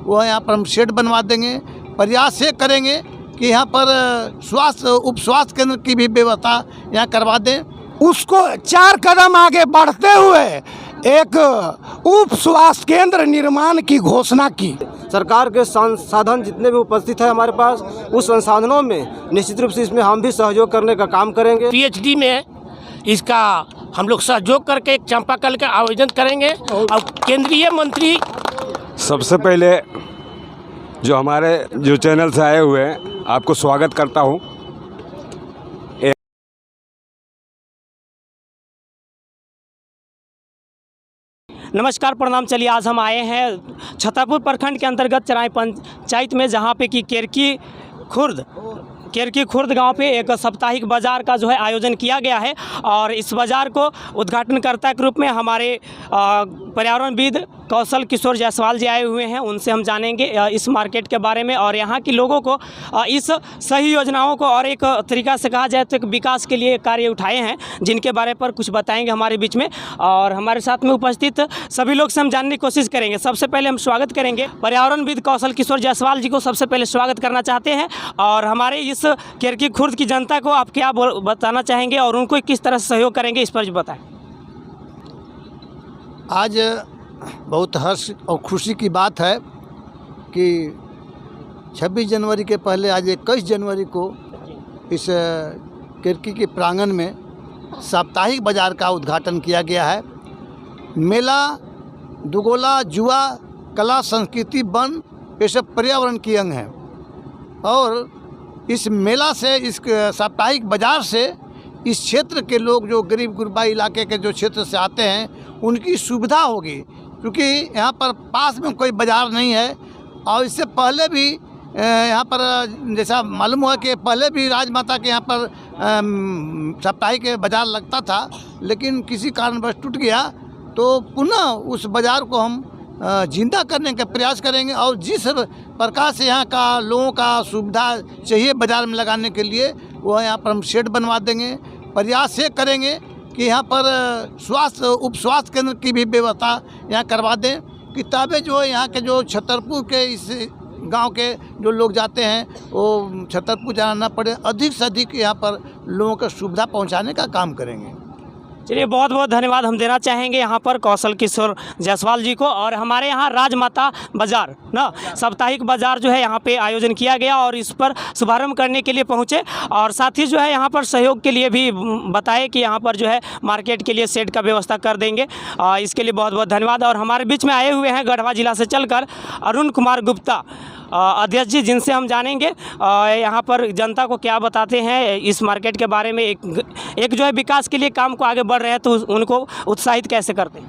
वो यहाँ पर हम शेड बनवा देंगे। प्रयास ये करेंगे कि यहाँ पर उप स्वास्थ्य केंद्र की भी व्यवस्था यहाँ करवा दें। उसको 4 कदम आगे बढ़ते हुए एक उप स्वास्थ्य केंद्र निर्माण की घोषणा की। सरकार के संसाधन जितने भी उपस्थित है हमारे पास, उस संसाधनों में निश्चित रूप से इसमें हम भी सहयोग करने का काम करेंगे। पीएचडी में इसका हम लोग सहयोग करके एक चापाकल का आयोजन करेंगे और केंद्रीय मंत्री। सबसे पहले जो हमारे जो चैनल से आए हुए हैं, आपको स्वागत करता हूं। नमस्कार, प्रणाम। चलिए आज हम आए हैं छतरपुर प्रखंड के अंतर्गत चराई पंचायत में, जहां पे कि केरकी खुर्द गांव पे एक साप्ताहिक बाज़ार का जो है आयोजन किया गया है। और इस बाज़ार को उद्घाटनकर्ता के रूप में हमारे पर्यावरणविद कौशल किशोर जायसवाल जी आए हुए हैं। उनसे हम जानेंगे इस मार्केट के बारे में और यहाँ के लोगों को इस सही योजनाओं को और एक तरीका से कहा जाए तो एक विकास के लिए कार्य उठाए हैं, जिनके बारे पर कुछ बताएंगे हमारे बीच में। और हमारे साथ में उपस्थित सभी लोग से हम जानने की कोशिश करेंगे। सबसे पहले हम स्वागत करेंगे पर्यावरणविद कौशल किशोर जायसवाल जी को। सबसे पहले स्वागत करना चाहते हैं और हमारे इस केरकी खुर्द की जनता को आप क्या बताना चाहेंगे और उनको किस तरह से सहयोग करेंगे, इस पर बताएं। आज बहुत हर्ष और खुशी की बात है कि 26 जनवरी के पहले आज 21 जनवरी को इस केरकी के प्रांगण में साप्ताहिक बाज़ार का उद्घाटन किया गया है। मेला दुगोला, जुआ, कला, संस्कृति, वन, ये सब पर्यावरण की अंग हैं। और इस मेला से, इस साप्ताहिक बाज़ार से इस क्षेत्र के लोग जो गरीब गुरबा इलाके के जो क्षेत्र से आते हैं उनकी सुविधा होगी, क्योंकि यहाँ पर पास में कोई बाज़ार नहीं है। और इससे पहले भी यहाँ पर जैसा मालूम हुआ कि पहले भी राजमाता के यहाँ पर साप्ताहिक बाज़ार लगता था, लेकिन किसी कारणवश टूट गया। तो पुनः उस बाज़ार को हम जिंदा करने का प्रयास करेंगे और जिस प्रकार से यहाँ का लोगों का सुविधा चाहिए बाज़ार में लगाने के लिए, वो यहाँ पर हम शेड बनवा देंगे। प्रयास ये करेंगे कि यहाँ पर उप स्वास्थ्य केंद्र की भी व्यवस्था यहाँ करवा दें। किताबें जो है यहाँ के जो छतरपुर के इस गांव के जो लोग जाते हैं वो छतरपुर जाना ना पड़े, अधिक से अधिक यहाँ पर लोगों को सुविधा पहुँचाने का काम करेंगे। चलिए, बहुत बहुत धन्यवाद हम देना चाहेंगे यहाँ पर कौशल किशोर जायसवाल जी को। और हमारे यहाँ राजमाता बाज़ार ना साप्ताहिक बाज़ार जो है यहाँ पे आयोजन किया गया और इस पर शुभारंभ करने के लिए पहुँचे और साथ ही जो है यहाँ पर सहयोग के लिए भी बताए कि यहाँ पर जो है मार्केट के लिए शेड का व्यवस्था कर देंगे। इसके लिए बहुत बहुत धन्यवाद। और हमारे बीच में आए हुए हैं गढ़वा जिला से चलकर अरुण कुमार गुप्ता अध्यक्ष जी, जिनसे हम जानेंगे यहाँ पर जनता को क्या बताते हैं इस मार्केट के बारे में। एक जो है विकास के लिए काम को आगे बढ़ रहे हैं तो उनको उत्साहित कैसे करते हैं।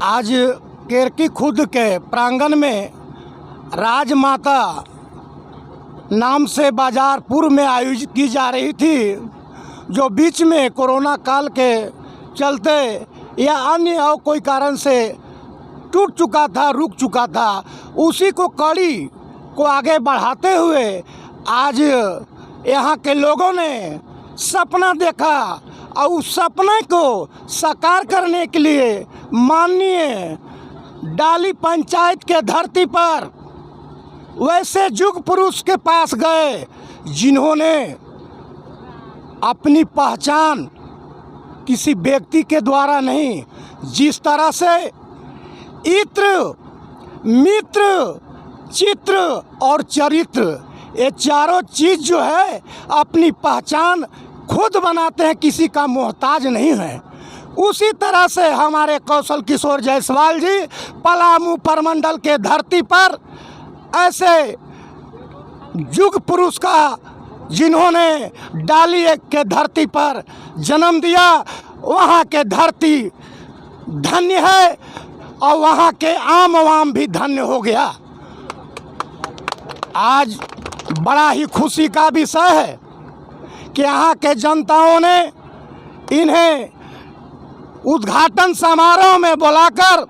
आज केरकी खुर्द के प्रांगण में राजमाता नाम से बाजार पूर्व में आयोजित की जा रही थी, जो बीच में कोरोना काल के चलते या अन्य और कोई कारण से टूट चुका था, रुक चुका था। उसी को कड़ी को आगे बढ़ाते हुए आज यहाँ के लोगों ने सपना देखा और उस सपने को साकार करने के लिए माननीय डाली पंचायत के धरती पर वैसे युग पुरुष के पास गए, जिन्होंने अपनी पहचान किसी व्यक्ति के द्वारा नहीं, जिस तरह से इत्र, मित्र, चित्र और चरित्र, ये चारों चीज़ जो है अपनी पहचान खुद बनाते हैं, किसी का मोहताज नहीं है। उसी तरह से हमारे कौशल किशोर जायसवाल जी पलामू प्रमंडल के धरती पर ऐसे युग पुरुष का, जिन्होंने डाली के धरती पर जन्म दिया, वहाँ के धरती धन्य है और वहाँ के आम आवाम भी धन्य हो गया। आज बड़ा ही खुशी का विषय है कि यहाँ के जनताओं ने इन्हें उद्घाटन समारोह में बुलाकर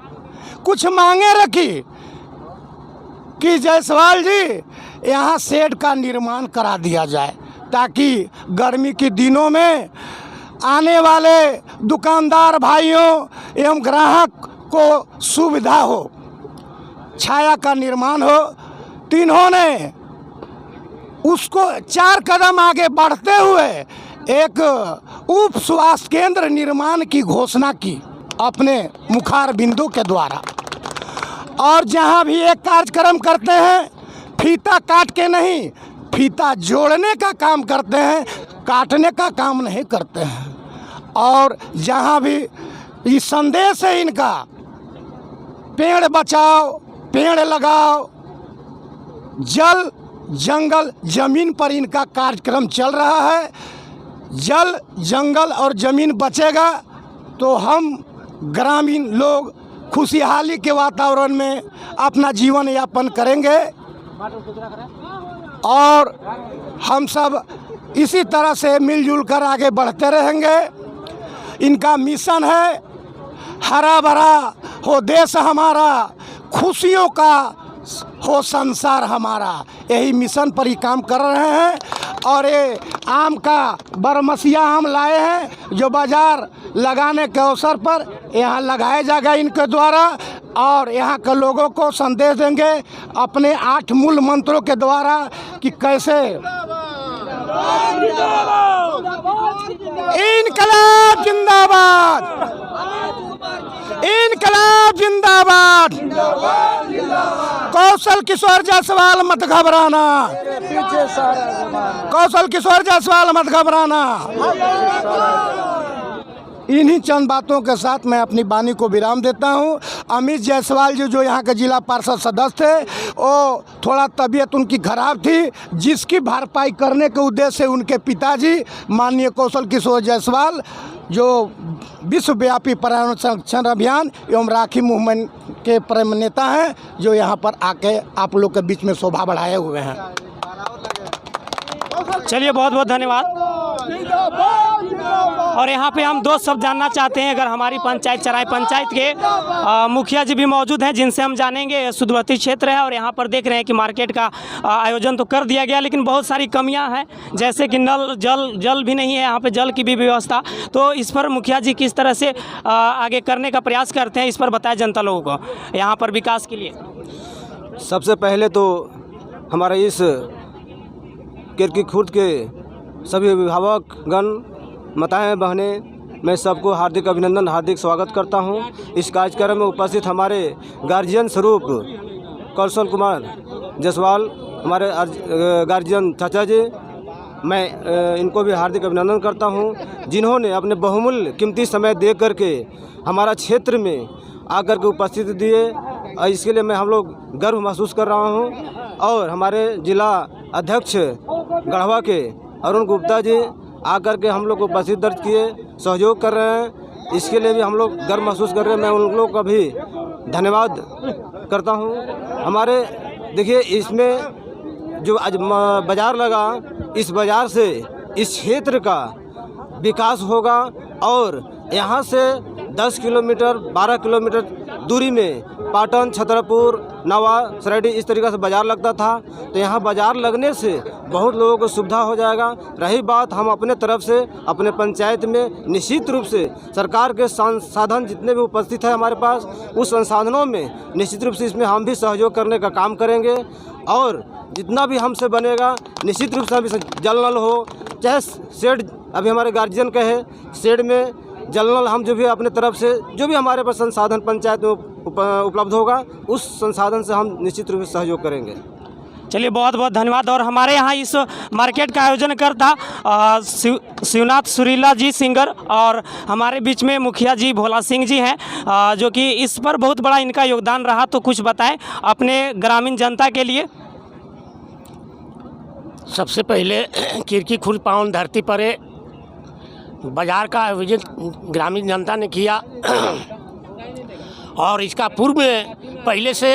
कुछ मांगे रखी कि जायसवाल जी यहाँ शेड का निर्माण करा दिया जाए, ताकि गर्मी के दिनों में आने वाले दुकानदार भाइयों एवं ग्राहक को सुविधा हो। छाया का निर्माण हो। तो इन्होंने उसको 4 कदम आगे बढ़ते हुए एक उप स्वास्थ्य केंद्र निर्माण की घोषणा की अपने मुखार बिंदु के द्वारा। और जहाँ भी एक कार्यक्रम करते हैं फीता काट के नहीं, फीता जोड़ने का काम करते हैं, काटने का काम नहीं करते हैं। और जहाँ भी ये संदेश है इनका, पेड़ बचाओ पेड़ लगाओ, जल जंगल ज़मीन पर इनका कार्यक्रम चल रहा है। जल जंगल और ज़मीन बचेगा तो हम ग्रामीण लोग खुशहाली के वातावरण में अपना जीवन यापन करेंगे और हम सब इसी तरह से मिलजुल कर आगे बढ़ते रहेंगे। इनका मिशन है हरा भरा हो देश हमारा, खुशियों का हो संसार हमारा। यही मिशन पर ही काम कर रहे हैं। और ये आम का बरमसिया आम लाए हैं जो बाज़ार लगाने के अवसर पर यहाँ लगाया जाएगा इनके द्वारा। और यहाँ के लोगों को संदेश देंगे अपने 8 मूल मंत्रों के द्वारा कि कैसे इनकलाब जिंदाबाद, इनकलाब जिंदाबाद, कौशल किशोर जायसवाल मत घबराना, कौशल किशोर जायसवाल मत घबराना। इन्हीं चंद बातों के साथ मैं अपनी वाणी को विराम देता हूं। अमित जायसवाल जी जो यहाँ के जिला पार्षद सदस्य थे, वो थोड़ा तबीयत उनकी खराब थी, जिसकी भरपाई करने के उद्देश्य से उनके पिताजी माननीय कौशल किशोर जायसवाल जो विश्वव्यापी पर्यावरण संरक्षण अभियान एवं राखी मूवमेंट के प्रेम नेता हैं, जो यहाँ पर आके आप लोग के बीच में शोभा बढ़ाए हुए हैं। चलिए बहुत बहुत धन्यवाद। और यहाँ पे हम 2 शब्द जानना चाहते हैं। अगर हमारी पंचायत चराई पंचायत के मुखिया जी भी मौजूद हैं जिनसे हम जानेंगे। सुदूरवर्ती क्षेत्र है और यहाँ पर देख रहे हैं कि मार्केट का आयोजन तो कर दिया गया, लेकिन बहुत सारी कमियाँ हैं, जैसे कि नल जल भी नहीं है यहाँ पे, जल की भी व्यवस्था। तो इस पर मुखिया जी किस तरह से आगे करने का प्रयास करते हैं, इस पर बताएं जनता लोगों को यहाँ पर विकास के लिए। सबसे पहले तो हमारे इस किरकी खुर्द के सभी अभिभावकगण, माताएं बहनें, मैं सबको हार्दिक अभिनंदन, हार्दिक स्वागत करता हूं। इस कार्यक्रम में उपस्थित हमारे गार्जियन स्वरूप कौशल कुमार जायसवाल, हमारे गार्जियन चाचा जी, मैं इनको भी हार्दिक अभिनंदन करता हूं, जिन्होंने अपने बहुमूल्य कीमती समय दे करके हमारा क्षेत्र में आकर के उपस्थिति दिए। और इसके लिए मैं हम लोग गर्व महसूस कर रहा हूं। और हमारे जिला अध्यक्ष गढ़वा के अरुण गुप्ता जी आकर के हम लोग को उपस्थित दर्ज किए, सहयोग कर रहे हैं। इसके लिए भी हम लोग गर्व महसूस कर रहे हैं। मैं उन लोग का भी धन्यवाद करता हूं। हमारे देखिए इसमें जो आज बाज़ार लगा, इस बाज़ार से इस क्षेत्र का विकास होगा। और यहाँ से 10 किलोमीटर 12 किलोमीटर दूरी में पाटन, छतरपुर, नवा, सरेडी इस तरीक़े से बाज़ार लगता था। तो यहाँ बाज़ार लगने से बहुत लोगों को सुविधा हो जाएगा। रही बात, हम अपने तरफ से अपने पंचायत में निश्चित रूप से सरकार के संसाधन जितने भी उपस्थित है हमारे पास, उस संसाधनों में निश्चित रूप से इसमें हम भी सहयोग करने का काम करेंगे। और जितना भी हमसे बनेगा निश्चित रूप से हम जल नल हो, चाहे शेड अभी हमारे गार्जियन का है, शेड में जल नल हम जो भी अपने तरफ से जो भी हमारे पास संसाधन पंचायत में उपलब्ध होगा, उस संसाधन से हम निश्चित रूप से सहयोग करेंगे। चलिए बहुत बहुत धन्यवाद। और हमारे यहाँ इस मार्केट का आयोजन करता शिवनाथ सुरीला जी सिंगर, और हमारे बीच में मुखिया जी भोला सिंह जी हैं, जो कि इस पर बहुत बड़ा इनका योगदान रहा। तो कुछ बताएं अपने ग्रामीण जनता के लिए। सबसे पहले किरकी खुर्द पावन धरती पर बाज़ार का आयोजन ग्रामीण जनता ने किया। और इसका पूर्व में पहले से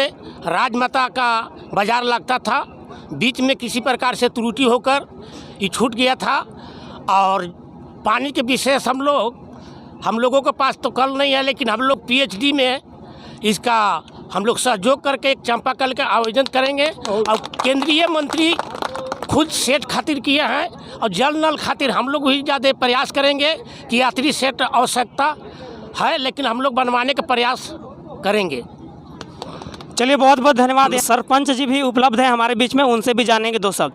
राजमाता का बाज़ार लगता था, बीच में किसी प्रकार से त्रुटि होकर ये छूट गया था। और पानी के विशेष हम लोगों के पास तो कल नहीं है, लेकिन हम लोग PhD में इसका हम लोग सहयोग करके एक चापाकल का आयोजन करेंगे। और केंद्रीय मंत्री खुद सेट खातिर किए हैं, और जल नल खातिर हम लोग भी ज़्यादा प्रयास करेंगे कि यात्री सेट आवश्यकता है, लेकिन हम लोग बनवाने का प्रयास करेंगे। चलिए बहुत बहुत धन्यवाद। सरपंच जी भी उपलब्ध है हमारे बीच में, उनसे भी जानेंगे 2 शब्द।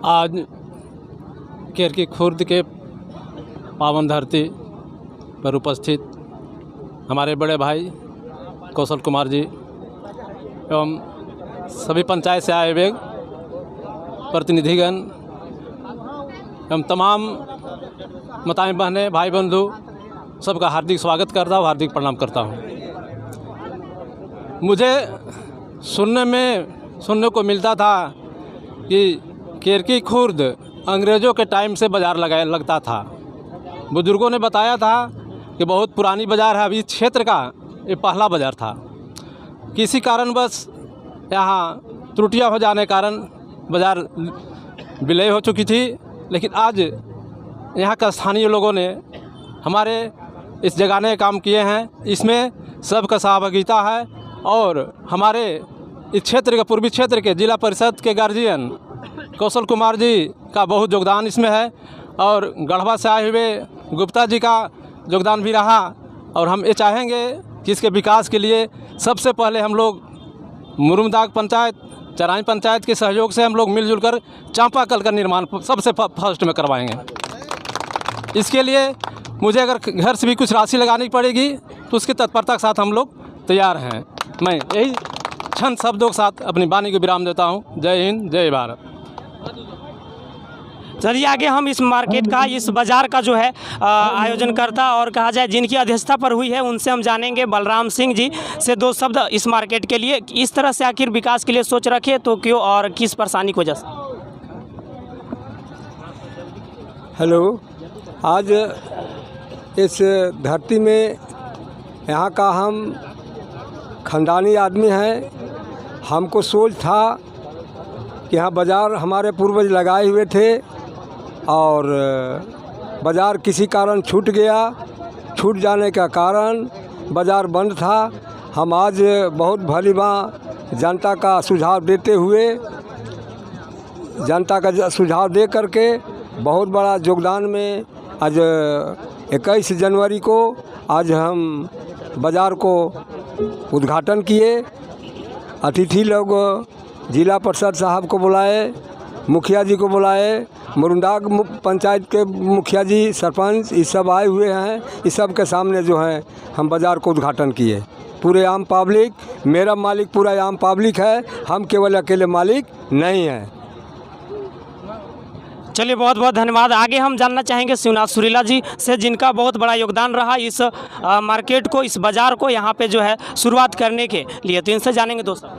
आज केरकी खुर्द के पावन धरती पर उपस्थित हमारे बड़े भाई कौशल कुमार जी एवं सभी पंचायत से आए हुए प्रतिनिधिगण एवं तमाम माताएं बहनें भाई बंधु सबका हार्दिक स्वागत करता हूँ, हार्दिक प्रणाम करता हूँ। मुझे सुनने को मिलता था कि केरकी खुर्द अंग्रेज़ों के टाइम से बाज़ार लगता था। बुज़ुर्गों ने बताया था कि बहुत पुरानी बाज़ार है, अभी क्षेत्र का ये पहला बाज़ार था। किसी कारणवश यहाँ त्रुटियां हो जाने कारण बाज़ार विलय हो चुकी थी, लेकिन आज यहाँ का स्थानीय लोगों ने हमारे इस जगाने काम किए हैं। इसमें सबका सहभागिता है और हमारे इस क्षेत्र के पूर्वी क्षेत्र के जिला परिषद के गार्जियन कौशल कुमार जी का बहुत योगदान इसमें है और गढ़वा से आए हुए गुप्ता जी का योगदान भी रहा। और हम ये चाहेंगे कि इसके विकास के लिए सबसे पहले हम लोग मुरुमदाग पंचायत, चराई पंचायत के सहयोग से हम लोग मिलजुल कर चांपाकल का निर्माण सबसे फर्स्ट में करवाएंगे। इसके लिए मुझे अगर घर से भी कुछ राशि लगानी पड़ेगी तो उसकी तत्परता के साथ हम लोग तैयार हैं। मैं यही चंद शब्दों के साथ अपनी वाणी को विराम देता हूँ। जय हिंद, जय भारत। चलिए आगे हम इस मार्केट का, इस बाज़ार का जो है आयोजन करता और कहा जाए जिनकी अध्यक्षता पर हुई है, उनसे हम जानेंगे। बलराम सिंह जी से 2 शब्द इस मार्केट के लिए, इस तरह से आखिर विकास के लिए सोच रखे तो क्यों और किस परेशानी की वजह से? हेलो, आज इस धरती में यहाँ का हम खानदानी आदमी हैं। हमको सोच था कि यहाँ बाज़ार हमारे पूर्वज लगाए हुए थे और बाज़ार किसी कारण छूट गया। छूट जाने का कारण बाज़ार बंद था। हम आज बहुत भली भांति जनता का सुझाव देते हुए, जनता का सुझाव दे करके बहुत बड़ा योगदान में आज 21 जनवरी को आज हम बाज़ार को उद्घाटन किए। अतिथि लोग जिला परिषद साहब को बुलाए, मुखिया जी को बुलाए, मुरुमदाग पंचायत के मुखिया जी, सरपंच, ये सब आए हुए हैं। इस सब के सामने जो है हम बाज़ार को उद्घाटन किए। पूरे आम पब्लिक, मेरा मालिक पूरा आम पब्लिक है, हम केवल अकेले मालिक नहीं हैं। चलिए बहुत बहुत धन्यवाद। आगे हम जानना चाहेंगे शिवनाथ सुरीला जी से, जिनका बहुत बड़ा योगदान रहा इस मार्केट को, इस बाज़ार को यहाँ पे जो है शुरुआत करने के लिए, तो इनसे जानेंगे। दोस्तों,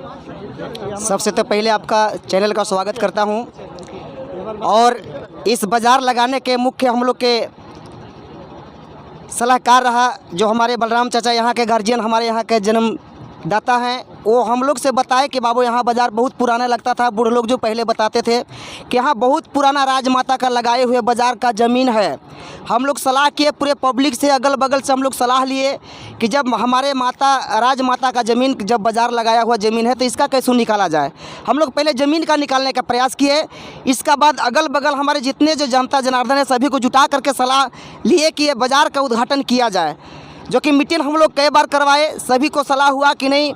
सबसे तो पहले आपका चैनल का स्वागत करता हूँ और इस बाज़ार लगाने के मुख्य हम लोग के सलाहकार रहा जो हमारे बलराम चाचा, यहाँ के गार्जियन, हमारे यहाँ के जन्मदाता हैं। वो हम लोग से बताए कि बाबू यहाँ बाज़ार बहुत पुराना लगता था। बूढ़े लोग जो पहले बताते थे कि यहाँ बहुत पुराना राजमाता का लगाए हुए बाज़ार का ज़मीन है। हम लोग सलाह किए, पूरे पब्लिक से, अगल बगल से हम लोग सलाह लिए कि जब हमारे राजमाता का ज़मीन, जब बाज़ार लगाया हुआ ज़मीन है तो इसका कैसे निकाला जाए। हम लोग पहले ज़मीन का निकालने का प्रयास किए। इसका बाद अगल बगल हमारे जितने जो जनता जनार्दन है सभी को जुटा करके सलाह लिए कि ये बाज़ार का उद्घाटन किया जाए, जो कि मीटिंग हम लोग कई बार करवाए। सभी को सलाह हुआ कि नहीं,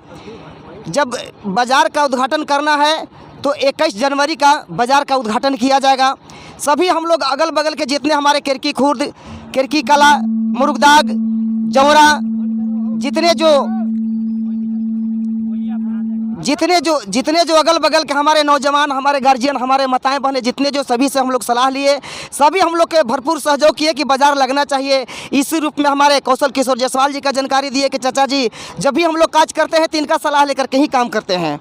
जब बाज़ार का उद्घाटन करना है तो 21 जनवरी का बाज़ार का उद्घाटन किया जाएगा। सभी हम लोग अगल बगल के जितने हमारे केरकी खुर्द, केरकी कला, मुरुमदाग, जौरा, जितने जो अगल बगल के हमारे नौजवान, हमारे गार्जियन, हमारे माताएं बहनें, जितने जो सभी से हम लोग सलाह लिए। सभी हम लोग के भरपूर सहयोग किए कि बाज़ार लगना चाहिए। इसी रूप में हमारे कौशल किशोर जायसवाल जी का जानकारी दिए कि चाचा जी जब भी हम लोग काज करते हैं तो इनका सलाह लेकर के ही काम करते हैं।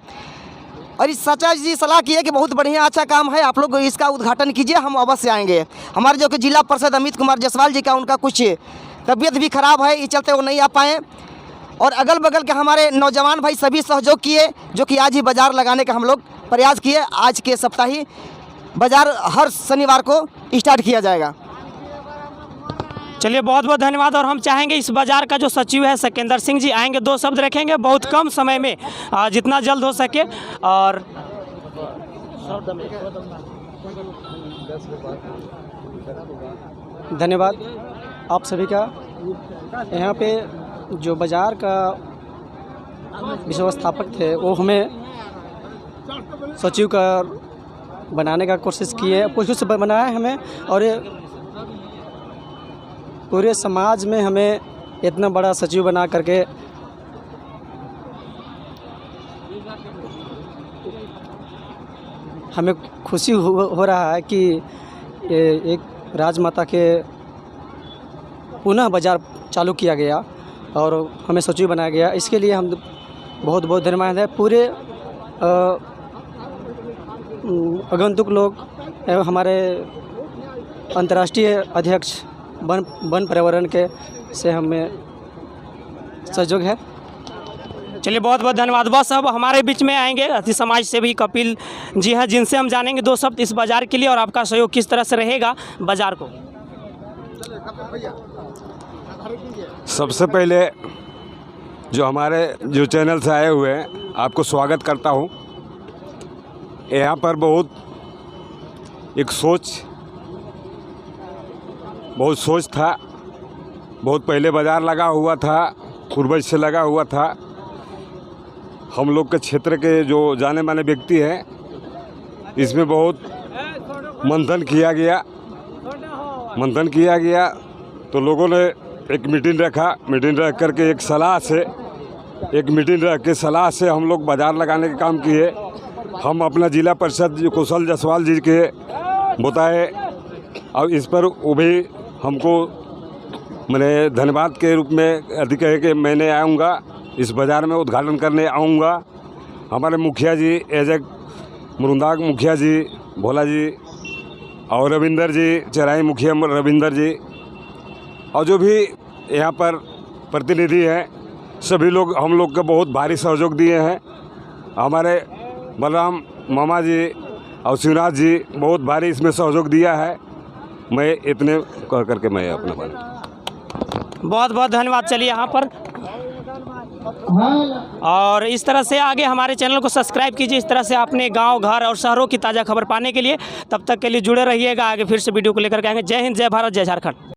और इस चाचा जी सलाह किए कि बहुत बढ़िया, अच्छा काम है, आप लोग इसका उद्घाटन कीजिए, हम अवश्य आएंगे। हमारे जो कि जिला परिषद अमित कुमार जायसवाल जी का, उनका कुछ तबीयत भी खराब है, इस चलते वो नहीं आ पाए। और अगल बगल के हमारे नौजवान भाई सभी सहयोग किए, जो कि आज ही बाज़ार लगाने का हम लोग प्रयास किए। आज के सप्ताह ही बाज़ार हर शनिवार को स्टार्ट किया जाएगा। चलिए बहुत बहुत धन्यवाद। और हम चाहेंगे इस बाज़ार का जो सचिव है सकेंद्र सिंह जी आएंगे, 2 शब्द रखेंगे बहुत कम समय में, जितना जल्द हो सके। और धन्यवाद आप सभी का। यहाँ पे जो बाज़ार का व्यवस्थापक थे वो हमें सचिव का बनाने का कोशिश किए, कोशिश बनाया हमें, और ये पूरे समाज में हमें इतना बड़ा सचिव बना करके हमें खुशी हो रहा है कि एक राजमाता के पुनः बाज़ार चालू किया गया और हमें सचिव बनाया गया। इसके लिए हम बहुत बहुत धन्यवाद है पूरे आगंतुक लोग एवं हमारे अंतर्राष्ट्रीय अध्यक्ष वन पर्यावरण के से हमें सहयोग है। चलिए बहुत बहुत धन्यवाद। बस अब हमारे बीच में आएंगे अति समाज से भी कपिल जी हैं, जिनसे हम जानेंगे दो शब्द इस बाज़ार के लिए और आपका सहयोग किस तरह से रहेगा बाज़ार को। सबसे पहले जो हमारे चैनल से आए हुए हैं आपको स्वागत करता हूं। यहाँ पर बहुत सोच था। बहुत पहले बाज़ार लगा हुआ था, पूर्वज से लगा हुआ था। हम लोग के क्षेत्र के जो जाने माने व्यक्ति हैं, इसमें बहुत मंथन किया गया तो लोगों ने एक मीटिंग रख करके एक मीटिंग रख के सलाह से हम लोग बाज़ार लगाने का काम किए। हम अपना जिला परिषद जो कौशल जायसवाल जी के बताए और इस पर वो भी हमको मैंने धन्यवाद के रूप में अधिक कहे कि मैंने आऊँगा इस बाज़ार में उद्घाटन करने आऊँगा। हमारे मुखिया जी एजक मुरुंदाग मुखिया जी, भोला जी और रविंदर जी, चराई मुखिया रविंदर जी और जो भी यहाँ पर प्रतिनिधि हैं, सभी लोग हम लोग का बहुत भारी सहयोग दिए हैं। हमारे बलराम मामा जी और शिवनाथ जी बहुत भारी इसमें सहयोग दिया है। मैं इतने कह करके मैं अपना बहुत बहुत धन्यवाद। चलिए यहाँ पर और इस तरह से आगे हमारे चैनल को सब्सक्राइब कीजिए। इस तरह से अपने गांव, घर और शहरों की ताज़ा खबर पाने के लिए तब तक के लिए जुड़े रहिएगा। आगे फिर से वीडियो को लेकर के आएंगे। जय हिंद, जय भारत, जय झारखंड।